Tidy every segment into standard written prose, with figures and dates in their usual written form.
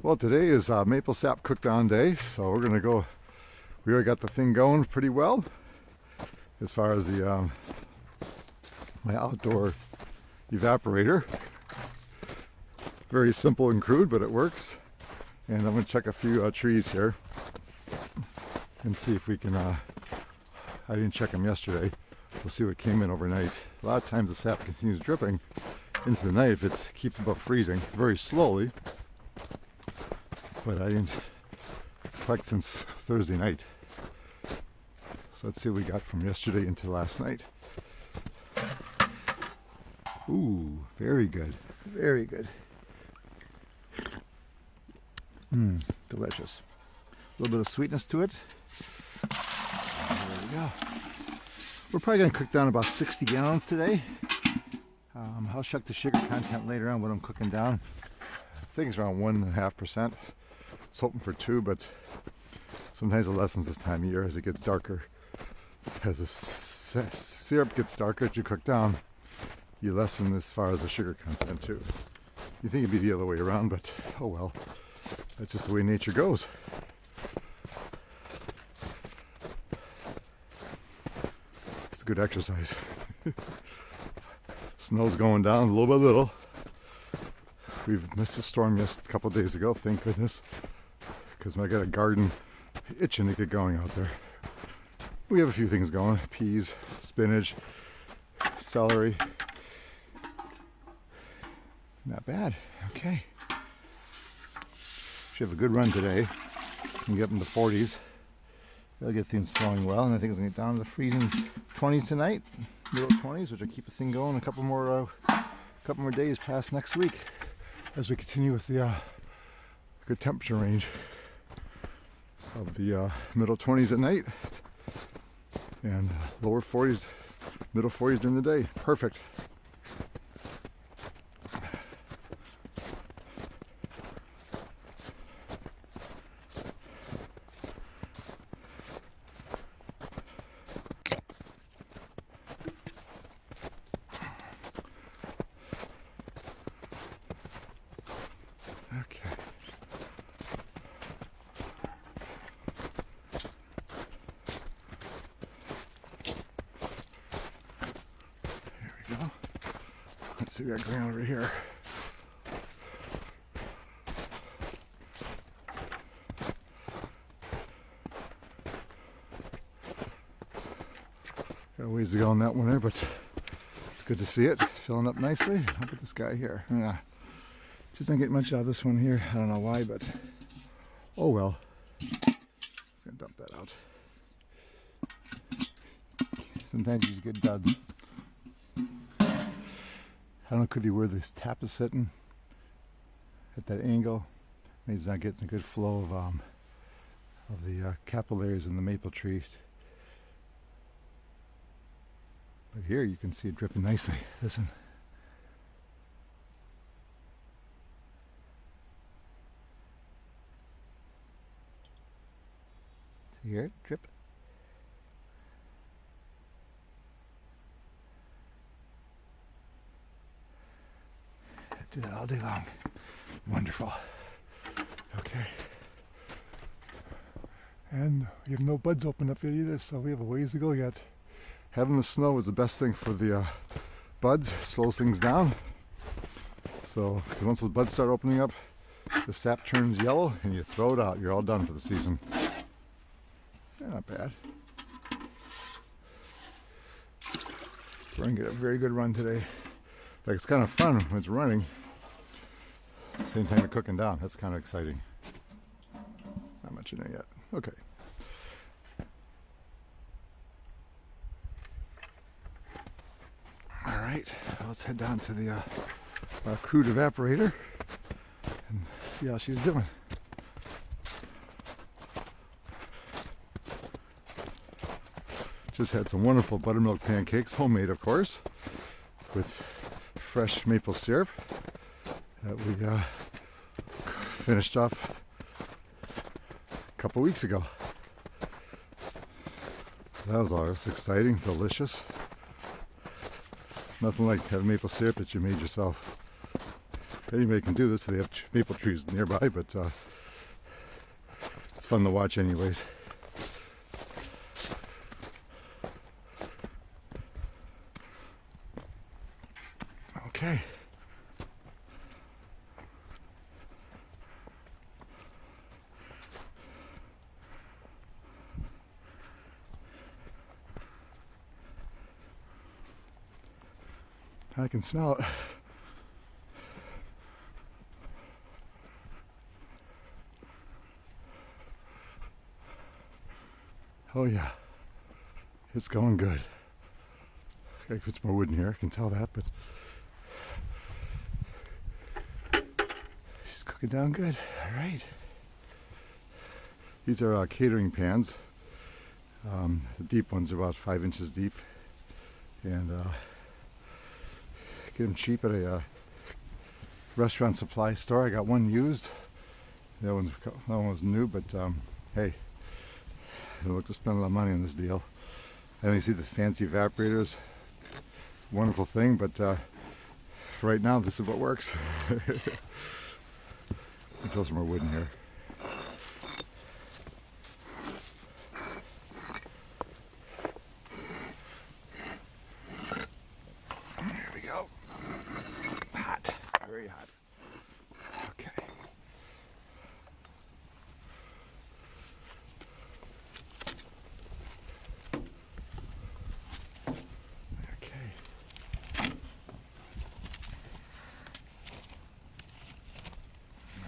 Well, today is maple sap cook down day, so we're gonna go. We already got the thing going pretty well as far as the my outdoor evaporator. Very simple and crude, but it works. And I'm gonna check a few trees here and see if we can. I didn't check them yesterday. We'll see what came in overnight. A lot of times the sap continues dripping into the night if it keeps above freezing, very slowly. But I didn't collect since Thursday night. So let's see what we got from yesterday into last night. Ooh, very good. Very good. Delicious. A little bit of sweetness to it. There we go. We're probably going to cook down about 60 gallons today. I'll check the sugar content later on when I'm cooking down. I think it's around 1.5%. I was hoping for 2, but sometimes it lessens this time of year as it gets darker. As the syrup gets darker as you cook down, you lessen as far as the sugar content too. You think it'd be the other way around, but oh well. That's just the way nature goes. It's good exercise. Snow's going down little by little. We've missed a storm a couple days ago, thank goodness, because I got a garden itching to get going out there. We have a few things going: peas, spinach, celery. Not bad. Okay. Should have a good run today. Can get up in the 40s. That'll get things flowing well, and I think it's gonna get down to the freezing 20s tonight, middle 20s, which will keep the thing going a couple more days past next week as we continue with the good temperature range of the middle 20s at night and lower 40s, middle 40s during the day. Perfect. Okay. There we go. Let's see what we got going over here. Got a ways to go on that one there, but it's good to see it filling up nicely. How about this guy here? Yeah. Just not getting much out of this one here. I don't know why, but oh well. Just gonna dump that out. Sometimes these good duds. I don't know, could be where this tap is sitting at that angle. Maybe it's not getting a good flow of the capillaries in the maple tree. But here you can see it dripping nicely. Listen. Hear it drip? Do that all day long. Wonderful. Okay. And we have no buds open up yet either, so we have a ways to go yet. Having the snow is the best thing for the buds, slows things down. So once those buds start opening up, the sap turns yellow and you throw it out. You're all done for the season. Yeah, not bad. We're going to get a very good run today. Like, it's kind of fun when it's running. Same time you're cooking down. That's kind of exciting. Not much in there yet. Okay. All right. Let's head down to the crude evaporator and see how she's doing. Just had some wonderful buttermilk pancakes, homemade of course, with fresh maple syrup that we finished off a couple weeks ago. That was always exciting, delicious. Nothing like having maple syrup that you made yourself. anybody can do this. They have maple trees nearby, but it's fun to watch anyways. Okay. I can smell it. Oh yeah, it's going good. Gotta put some more wood in here, I can tell that, but she's cooking down good. All right. These are catering pans. The deep ones are about 5 inches deep, and get them cheap at a restaurant supply store. I got one used. That one was new, but hey, I don't look to spend a lot of money on this deal. I don't see the fancy evaporators. It's a wonderful thing, but for right now, this is what works. I'll throw some more wood in here. There we go. Hot, very hot. Okay.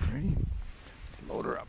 Alrighty, let's load her up.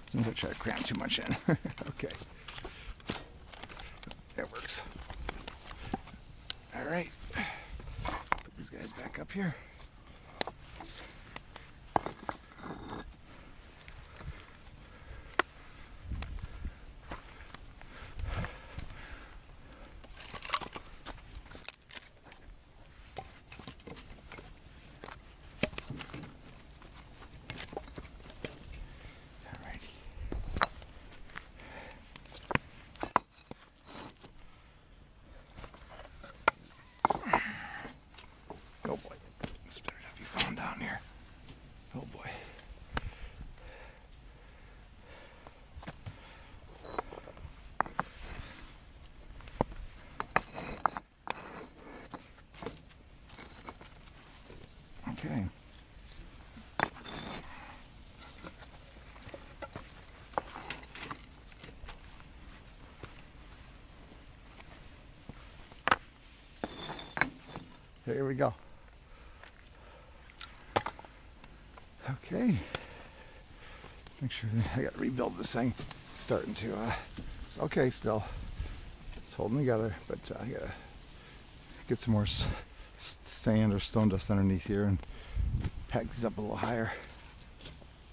Sometimes I try to cram too much in. Okay. That works. All right. Put these guys back up here. Oh boy, this better not be falling down here. Oh boy. Okay. There we go. Okay. Make sure I got to rebuild this thing. It's starting to, it's okay still. It's holding together, but I gotta get some more sand or stone dust underneath here and pack these up a little higher.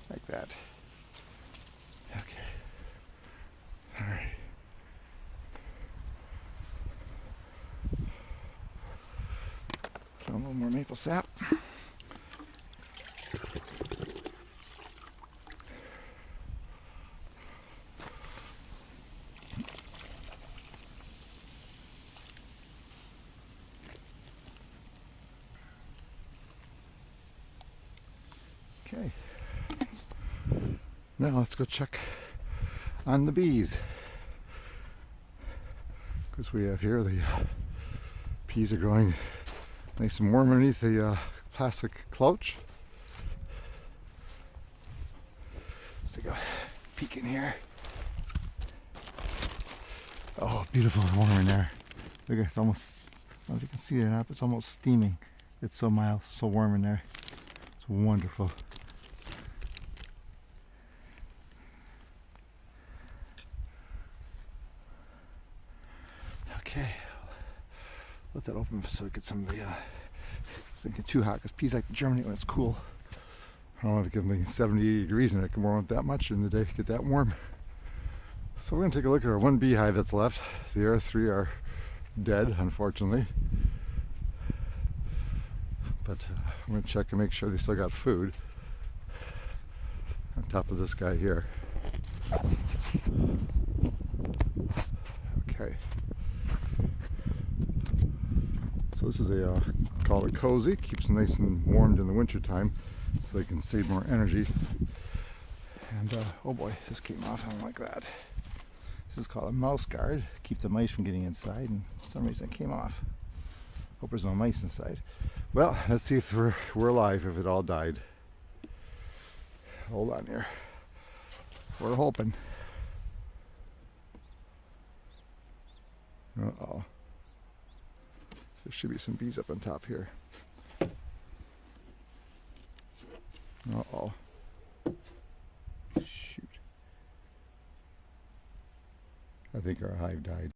Like that. Okay. Alright. Throw a little more maple sap. Okay. Now let's go check on the bees. Because we have here the bees are growing nice and warm underneath the plastic cloche. Let's take a peek in here. Oh, beautiful and warm in there. Look, it's almost, I don't know if you can see it or not, but it's almost steaming. It's so mild, so warm in there. It's wonderful. Okay, let that open so it gets some of the, it's not get too hot because peas like to germinate when it's cool. I don't want to give them 70, 80 degrees and it can warm up that much in the day, get that warm. So we're going to take a look at our one beehive that's left. The other three are dead, unfortunately. But I'm going to check and make sure they still got food. On top of this guy here. Okay. So this is a, called a cozy. Keeps them nice and warmed in the winter time so they can save more energy. And oh boy, this came off. I don't like that. This is called a mouse guard. Keep the mice from getting inside, and for some reason it came off. Hope there's no mice inside. Well, let's see if we're alive, if it all died. Hold on here. We're hoping. Uh-oh. There should be some bees up on top here. Uh-oh. Shoot. I think our hive died.